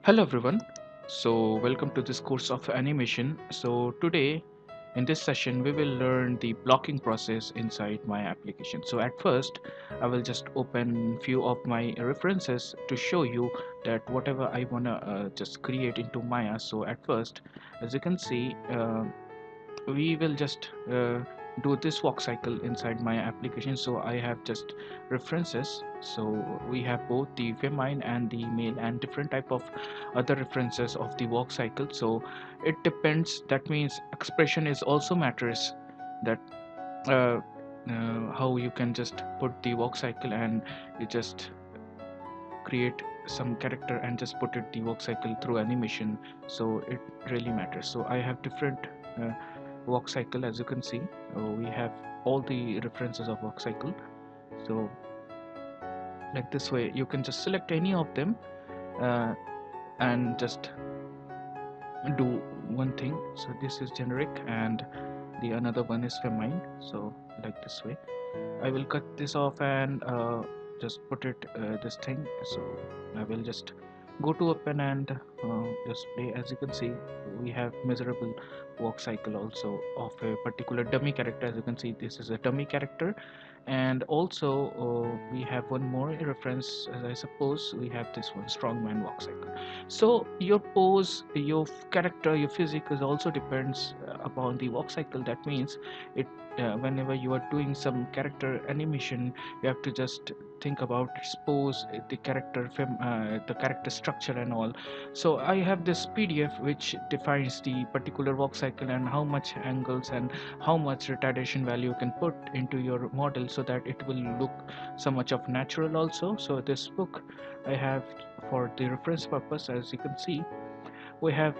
Hello everyone. Welcome to this course of animation. Today in this session we will learn the blocking process inside my application. So at first I will just open few of my references to show you that whatever I wanna just create into Maya. So at first, as you can see, we will just do this walk cycle inside my application. So I have just references, so we have both the feminine and the male and different type of other references of the walk cycle. So it depends, that means expression is also matters, that uh, how you can just put the walk cycle and you just create some character and just put it the walk cycle through animation. So it really matters. So I have different uh, walk cycle. As you can see, we have all the references of walk cycle. So like this way you can just select any of them uh, and just do one thing. So this is generic and the another one is feminine. So like this way I will cut this off and just put it this thing. So I will just go to open and just play. As you can see, we have measurable walk cycle also of a particular dummy character. As you can see, this is a dummy character, and also we have one more reference. As I suppose we have this one strongman walk cycle. So your pose, your character, your physique is also depends upon the walk cycle. That means it whenever you are doing some character animation, you have to just think about its pose, the character structure and all. So I have this PDF which defines the particular walk cycle and how much angles and how much retardation value you can put into your model so that it will look so much of natural also. So this book I have for the reference purpose. As you can see, we have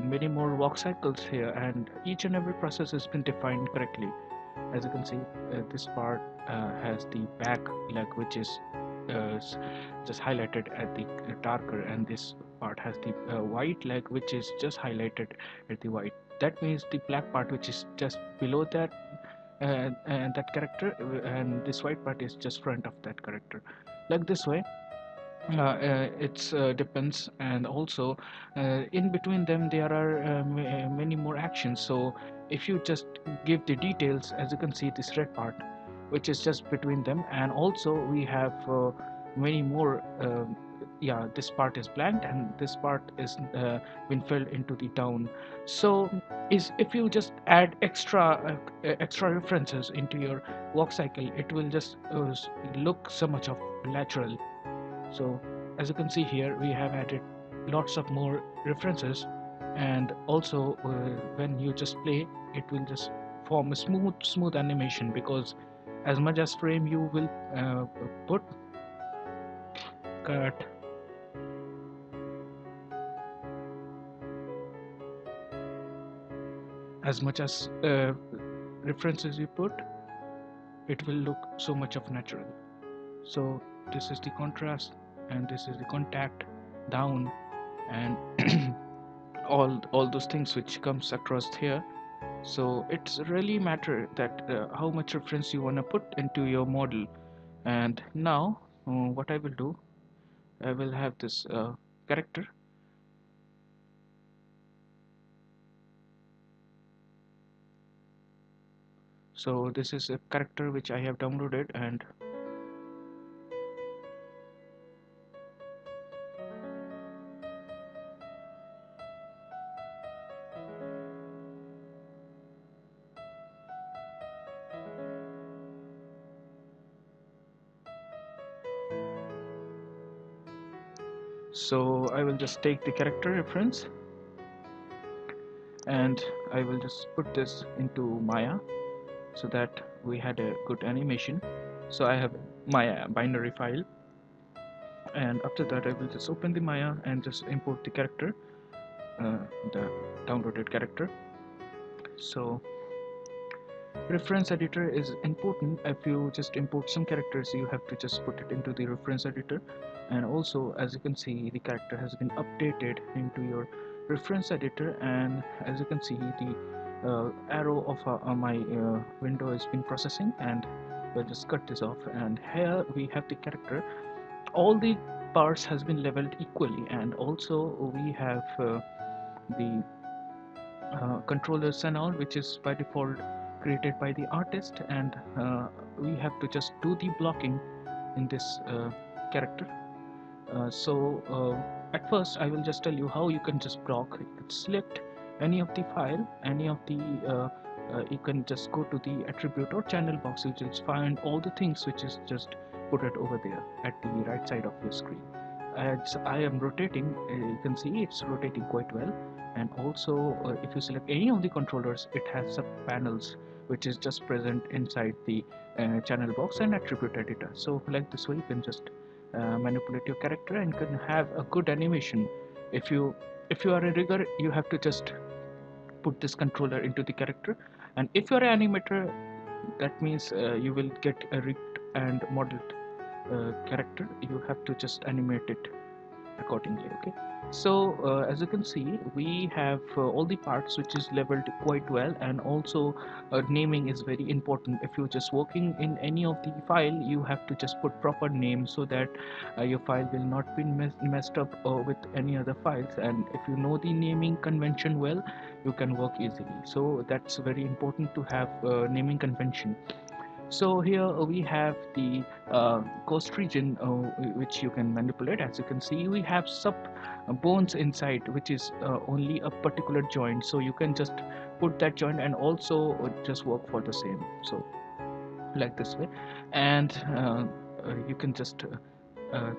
many more walk cycles here, and each and every process has been defined correctly. As you can see, this part has the back leg which is uh, just highlighted at the darker, and this part has the white leg which is just highlighted at the white. That means the black part which is just below that and that character, and this white part is just front of that character. Like this way it's depends. And also in between them there are many more actions. So if you just give the details, as you can see, this red part which is just between them, and also we have many more yeah, this part is blank and this part is been filled into the down. So is if you just add extra references into your walk cycle, it will just look so much of natural. So as you can see here, we have added lots of more references, and also when you just play, it will just form a smooth animation, because as much as frame you will put, cut, as much as references you put, it will look so much of natural. So this is the contrast and this is the contact down, and all those things which comes across here. So it's really matter that how much reference you want to put into your model. And now what I will do, I will have this character. So this is a character which I have downloaded, and so I will just take the character reference and I will just put this into Maya so that we had a good animation. So I have Maya binary file, and after that I will just open the Maya and just import the character, uh, the downloaded character. So reference editor is important. If you just import some characters, you have to just put it into the reference editor. And also, as you can see, the character has been updated into your reference editor, and as you can see, the arrow of my window has been processing, and we'll just cut this off, and here we have the character. all the parts has been leveled equally, and also we have the controllers and all, which is by default created by the artist, and we have to just do the blocking in this character. At first I will just tell you how you can just block. You can select any of the file, any of the you can just go to the attribute or channel box, which will find all the things which is just put it over there at the right side of your screen. As I am rotating, you can see it's rotating quite well. And also if you select any of the controllers, it has sub panels which is just present inside the channel box and attribute editor. So like this way you can just manipulate your character and can have a good animation. If you are a rigger, you have to just put this controller into the character, and if you are an animator, that means you will get a rigged and modeled character. You have to just animate it accordingly. Okay, so as you can see, we have all the parts which is leveled quite well, and also naming is very important. If you're just working in any of the file, you have to just put proper name so that your file will not be messed up with any other files, and if you know the naming convention well, you can work easily. So that's very important to have naming convention. So here we have the coast region which you can manipulate. As you can see, we have sub bones inside, which is only a particular joint, so you can just put that joint and also just work for the same, so like this way. And you can just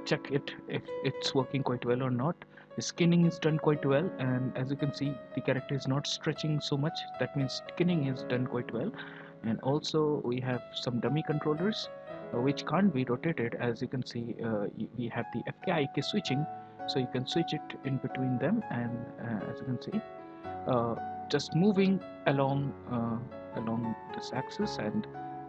check it if it's working quite well or not. The skinning is done quite well, and as you can see, the character is not stretching so much. That means skinning is done quite well. And also we have some dummy controllers which can't be rotated. As you can see, we have the FK-IK switching, so you can switch it in between them, and as you can see, uh, just moving along this axis, and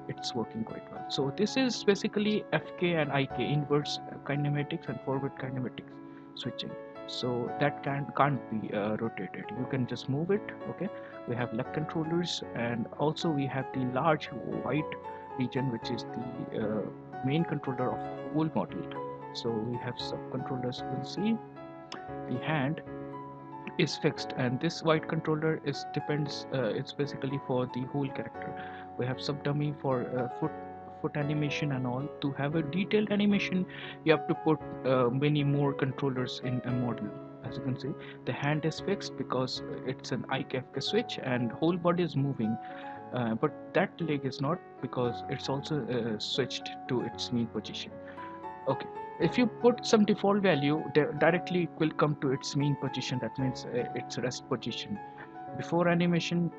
it's working quite well. So this is basically FK and IK, inverse kinematics and forward kinematics switching. So that can't be rotated. You can just move it. Okay, we have left controllers, and also we have the large white region, which is the main controller of whole model. So we have sub controllers. You can see the hand is fixed, and this white controller is depends it's basically for the whole character. We have subdummy for foot animation and all. To have a detailed animation, you have to put many more controllers in a model. As you can see, the hand is fixed because it's an IKFK switch, and whole body is moving, but that leg is not, because it's also switched to its mean position. Okay, if you put some default value, directly it will come to its mean position. That means its rest position. Before animation,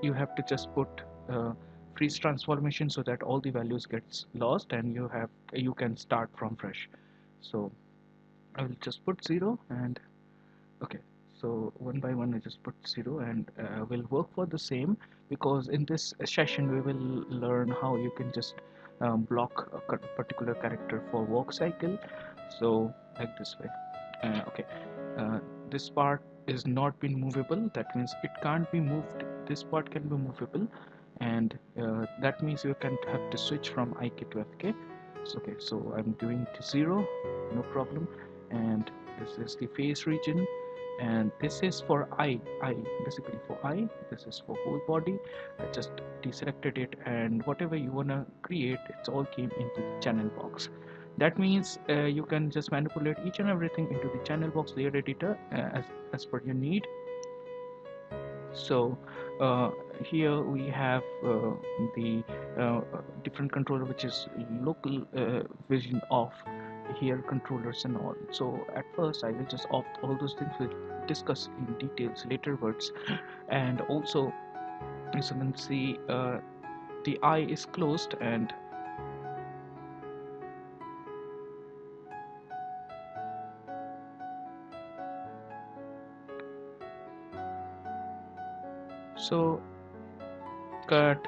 you have to just put freeze transformation so that all the values gets lost, and you can start from fresh. So I will just put 0, and okay, so one by one I just put 0, and we'll work for the same, because in this session we will learn how you can just block a particular character for walk cycle. So like this way. Okay, uh, this part is not been movable. That means it can't be moved. This part can be movable, and that means you can have to switch from IK to FK. So, okay, so I'm doing to 0, no problem. And this is the face region, and this is for eye, basically for eye. This is for whole body. I just deselected it, and whatever you wanna create, it's all came into the channel box. That means you can just manipulate each and everything into the channel box layer editor as per your need. So uh, here we have the different controller, which is local vision of here controllers and all. So at first I will just opt all those things. We'll discuss in details later words. And also, as you can see, the eye is closed, and so cut.